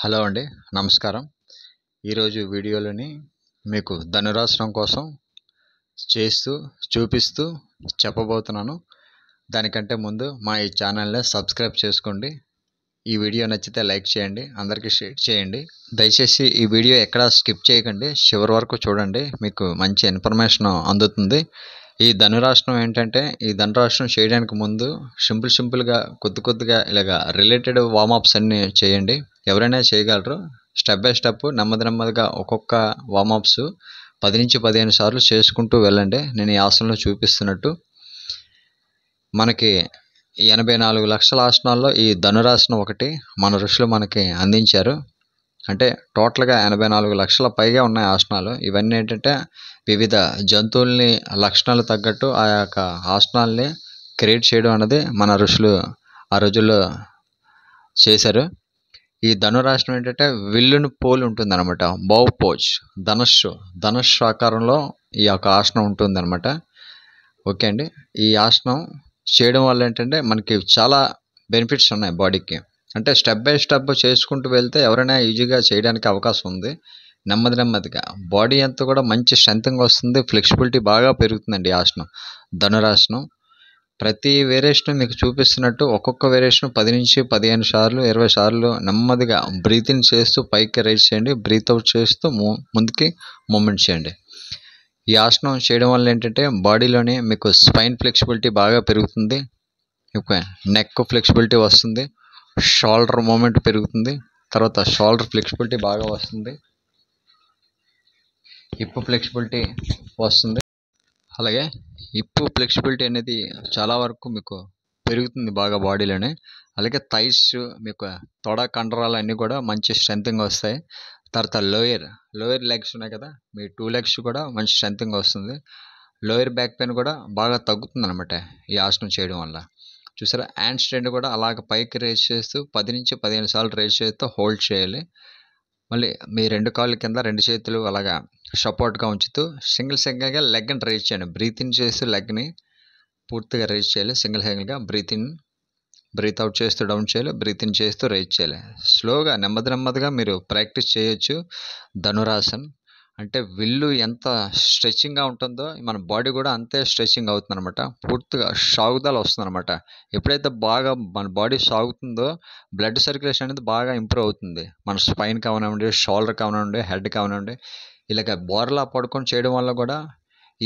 Hello అండి, నమస్కారం. ఈరోజు వీడియోలోని మీకు ధనురాసనం కోసం చూపిస్తూ చెప్పబోతున్నాను. దానికంటే ముందు మా ఈ ఛానల్ని సబ్స్క్రైబ్ చేసుకోండి. ఈ వీడియో నచ్చితే లైక్ చేయండి, అందరికీ షేర్ చేయండి. దయచేసి ఈ వీడియో ఎక్కడా స్కిప్ చేయకండి, చివరి వరకు చూడండి, మీకు మంచి ఇన్ఫర్మేషన్ అందుతుంది. ఈ ధనురాసనం ఏంటంటే, ఈ ధనురాసనం చేయడానికి ముందు సింపుల్గా కొద్దిగా ఇలాగా రిలేటెడ్ వార్మప్స్ అన్నీ చేయండి. ఎవరైనా చేయగలరు. స్టెప్ బై స్టెప్ నెమ్మదిగా ఒక్కొక్క వార్మప్స్ 10 నుంచి 15 సార్లు చేసుకుంటూ వెళ్ళండి. నేను ఈ ఆసనంలో చూపిస్తున్నట్టు. మనకి 84 లక్షల ఆసనాల్లో ఈ ధనురాసనం ఒకటి మన ఋషులు మనకి అందించారు. అంటే టోటల్గా 84 లక్షల పైగా ఉన్నాయి ఆసనాలు. ఇవన్నీ ఏంటంటే వివిధ జంతువుల్ని లక్షణాలు తగ్గట్టు ఆ యొక్క ఆసనాల్ని క్రియేట్ చేయడం అనేది మన ఋషులు ఆ రోజుల్లో చేశారు. ఈ ధనురాసనం ఏంటంటే విల్లును పోలి ఉంటుంది అనమాట. బౌ పోజ్, ధనుస్సు ఆకారంలో ఈ యొక్క ఆసనం ఉంటుంది అనమాట. ఓకే అండి. ఈ ఆసనం చేయడం వల్ల ఏంటంటే మనకి చాలా బెనిఫిట్స్ ఉన్నాయి బాడీకి. అంటే స్టెప్ బై స్టెప్ చేసుకుంటూ వెళ్తే ఎవరైనా ఈజీగా చేయడానికి అవకాశం ఉంది. నెమ్మదిగా బాడీ అంతా కూడా మంచి స్ట్రెంగ్త్గా వస్తుంది, ఫ్లెక్సిబిలిటీ బాగా పెరుగుతుందండి ఈ ఆసనం. ధనురాసనం ప్రతి వేరియేషన్ మీకు చూపిస్తున్నట్టు ఒక్కొక్క వేరియేషన్ 10 నుంచి 15 సార్లు 20 సార్లు నెమ్మదిగా బ్రీత్ ఇన్ చేస్తూ పైకి రైజ్ చేయండి, బ్రీత్ అవుట్ చేస్తూ ముందుకి మూమెంట్ చేయండి. ఈ ఆసనం చేయడం వల్ల ఏంటంటే బాడీలోని మీకు స్పైన్ ఫ్లెక్సిబిలిటీ బాగా పెరుగుతుంది, నెక్ ఫ్లెక్సిబిలిటీ వస్తుంది, షోల్డర్ మూమెంట్ పెరుగుతుంది, తర్వాత షోల్డర్ ఫ్లెక్సిబిలిటీ బాగా వస్తుంది, హిప్ ఫ్లెక్సిబిలిటీ వస్తుంది. అలాగే హిప్ ఫ్లెక్సిబిలిటీ అనేది చాలా వరకు మీకు పెరుగుతుంది బాగా బాడీలోనే. అలాగే థైస్, మీకు తొడ కండరాలు అన్నీ కూడా మంచి స్ట్రెంగ్త్గా వస్తాయి. తర్వాత లోయర్ లెగ్స్ ఉన్నాయి కదా, మీ 2 లెగ్స్ కూడా మంచి స్ట్రెంగ్త్గా వస్తుంది. లోయర్ బ్యాక్ పెయిన్ కూడా బాగా తగ్గుతుంది అనమాట ఈ ఆసనం చేయడం వల్ల. చూసారా, హ్యాండ్ స్ట్రెండ్ కూడా అలాగ పైకి రేజ్ చేస్తూ 10 నుంచి 15 సార్లు రేజ్ చేస్తూ హోల్డ్ చేయాలి. మళ్ళీ మీ 2 కాళ్ళు కింద 2 చేతులు అలాగా సపోర్ట్గా ఉంచుతూ సింగిల్గా లెగ్ని రేజ్ చేయండి. బ్రీత్ ఇన్ చేస్తూ లెగ్ని పూర్తిగా రేజ్ చేయాలి. సింగిల్గా బ్రీత్ ఇన్, బ్రీత్ అవుట్ చేస్తూ డౌన్ చేయాలి, బ్రీత్ ఇన్ చేస్తూ రేజ్ చేయాలి. స్లోగా నెమ్మదిగా మీరు ప్రాక్టీస్ చేయొచ్చు. ధనురాసన్ అంటే విల్లు ఎంత స్ట్రెచ్చింగ్గా ఉంటుందో మన బాడీ కూడా అంతే స్ట్రెచ్చింగ్ అవుతుంది అనమాట. పూర్తిగా సాగుదల వస్తుంది అనమాట. ఎప్పుడైతే బాగా మన బాడీ సాగుతుందో బ్లడ్ సర్క్యులేషన్ అనేది బాగా ఇంప్రూవ్ అవుతుంది. మన స్పైన్ కావనివ్వండి, షోల్డర్ కావనివ్వండి, హెడ్ కావనివ్వండి. ఇలాగ బోర్లా పడుకొని చేయడం వల్ల కూడా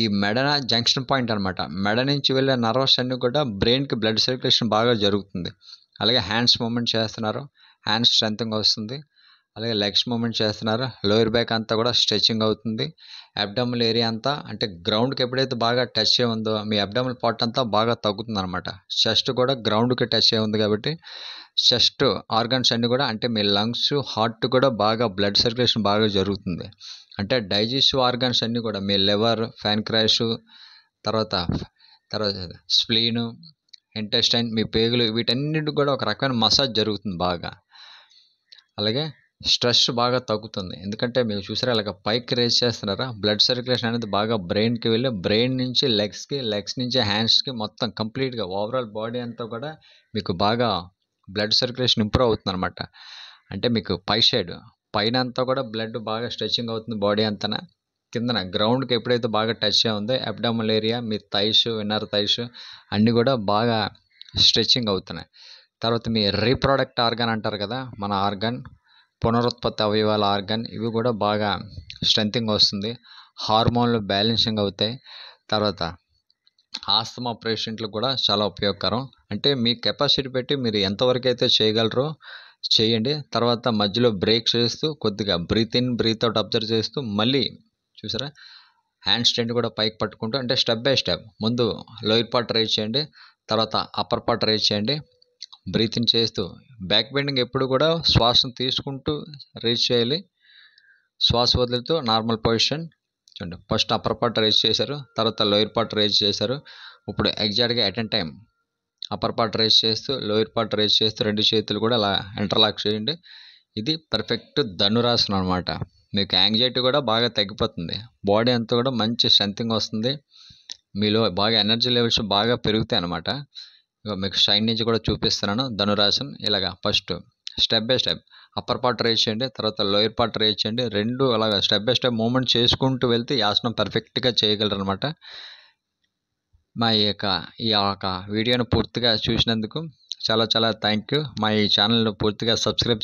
ఈ మెడ జంక్షన్ పాయింట్ అనమాట, మెడ నుంచి వెళ్ళే నర్వస్ అన్నీ కూడా బ్రెయిన్కి బ్లడ్ సర్క్యులేషన్ బాగా జరుగుతుంది. అలాగే హ్యాండ్స్ మూమెంట్ చేస్తున్నారు, హ్యాండ్స్ స్ట్రెంగ్త్గా వస్తుంది. అలాగే లెగ్స్ మూమెంట్ చేస్తున్నారు, లోయర్ బ్యాక్ అంతా కూడా స్ట్రెచింగ్ అవుతుంది. అబ్డామినల్ ఏరియా అంతా అంటే గ్రౌండ్కి ఎప్పుడైతే బాగా టచ్ అయి ఉందో మీ అబ్డామినల్ పార్ట్ అంతా బాగా తగ్గుతుంది అనమాట. చెస్ట్ కూడా గ్రౌండ్కి టచ్ అయి ఉంది కాబట్టి చెస్ట్ ఆర్గన్స్ అన్నీ కూడా అంటే మీ లంగ్స్, హార్ట్ కూడా బాగా బ్లడ్ సర్క్యులేషన్ బాగా జరుగుతుంది. అంటే డైజెస్టివ్ ఆర్గన్స్ అన్నీ కూడా మీ లివర్, ప్యాన్క్రియాస్, తర్వాత స్ప్లీను, ఇంటెస్టైన్, మీ పేగులు, వీటన్నిటికి కూడా ఒక రకమైన మసాజ్ జరుగుతుంది బాగా. అలాగే స్ట్రెస్ బాగా తగ్గుతుంది. ఎందుకంటే మీరు చూసారా ఇలాగ పైకి రేజ్ చేస్తున్నారా, బ్లడ్ సర్క్యులేషన్ అనేది బాగా బ్రెయిన్కి వెళ్ళి బ్రెయిన్ నుంచి లెగ్స్ నుంచి హ్యాండ్స్కి మొత్తం కంప్లీట్గా ఓవరాల్ బాడీ అంతా కూడా మీకు బాగా బ్లడ్ సర్క్యులేషన్ ఇంప్రూవ్ అవుతుంది అనమాట. అంటే మీకు పైన అంతా కూడా బ్లడ్ బాగా స్ట్రెచింగ్ అవుతుంది బాడీ అంతా. కిందన గ్రౌండ్కి ఎప్పుడైతే బాగా టచ్ ఉందో అబ్డామినల్ ఏరియా, మీ థైస్, ఇన్నర్ థైస్ అన్నీ కూడా బాగా స్ట్రెచింగ్ అవుతున్నాయి. తర్వాత మీ రీప్రొడక్ట్ ఆర్గాన్ అంటారు కదా, మన ఆర్గాన్, పునరుత్పత్తి అవయవాల ఆర్గాన్, ఇవి కూడా బాగా స్ట్రెంగ్తింగ్ వస్తుంది. హార్మోన్లు బ్యాలెన్సింగ్ అవుతాయి. తర్వాత ఆస్తమా పేషెంట్లకు కూడా చాలా ఉపయోగకరం. అంటే మీ కెపాసిటీ పెట్టి మీరు ఎంతవరకు అయితే చేయగలరో చేయండి. తర్వాత మధ్యలో బ్రేక్ చేస్తూ కొద్దిగా breath in, breath out observe చేస్తూ మళ్ళీ చూసారా హ్యాండ్ స్ట్రెండ్ కూడా పైకి పట్టుకుంటూ, అంటే స్టెప్ బై స్టెప్ ముందు లోయర్ పార్ట్ రైజ్ చేయండి, తర్వాత అప్పర్ పార్ట్ రైజ్ చేయండి, బ్రీత్ ఇన్ చేస్తూ బ్యాక్ బెండింగ్ ఎప్పుడు కూడా శ్వాసను తీసుకుంటూ రైజ్ చేయాలి, శ్వాస వదులుతూ నార్మల్ పొజిషన్. చూడండి, ఫస్ట్ అప్పర్ పార్ట్ రైజ్ చేశారు, తర్వాత లోయర్ పార్ట్ రైజ్ చేశారు. ఇప్పుడు ఎగ్జాక్ట్గా at a time upper part raise చేస్తూ లోయర్ పార్ట్ రైజ్ చేస్తూ 2 చేతులు కూడా అలా ఇంటర్లాక్ చేయండి. ఇది పర్ఫెక్ట్ ధనురాసనం అనమాట. మీకు యాంగ్జైటీ కూడా బాగా తగ్గిపోతుంది, బాడీ అంతా కూడా మంచి స్ట్రెంగ్తింగ్ వస్తుంది, మీలో బాగా ఎనర్జీ లెవెల్స్ బాగా పెరుగుతాయి అనమాట. మీకు సైడ్ నుంచి కూడా చూపిస్తున్నాను ధనురాసన్. ఇలాగా first step by step upper part raise చేయండి, తర్వాత లోయర్ పార్ట్ రేజ్ చేయండి. రెండు అలాగా స్టెప్ బై స్టెప్ మూమెంట్ చేసుకుంటూ వెళ్తే ఈ ఆసనం పర్ఫెక్ట్గా చేయగలరు అనమాట. ఈ యొక్క వీడియోను పూర్తిగా చూసినందుకు చాలా చాలా థ్యాంక్ యూ. మా ఈ ఛానల్ను పూర్తిగా సబ్స్క్రైబ్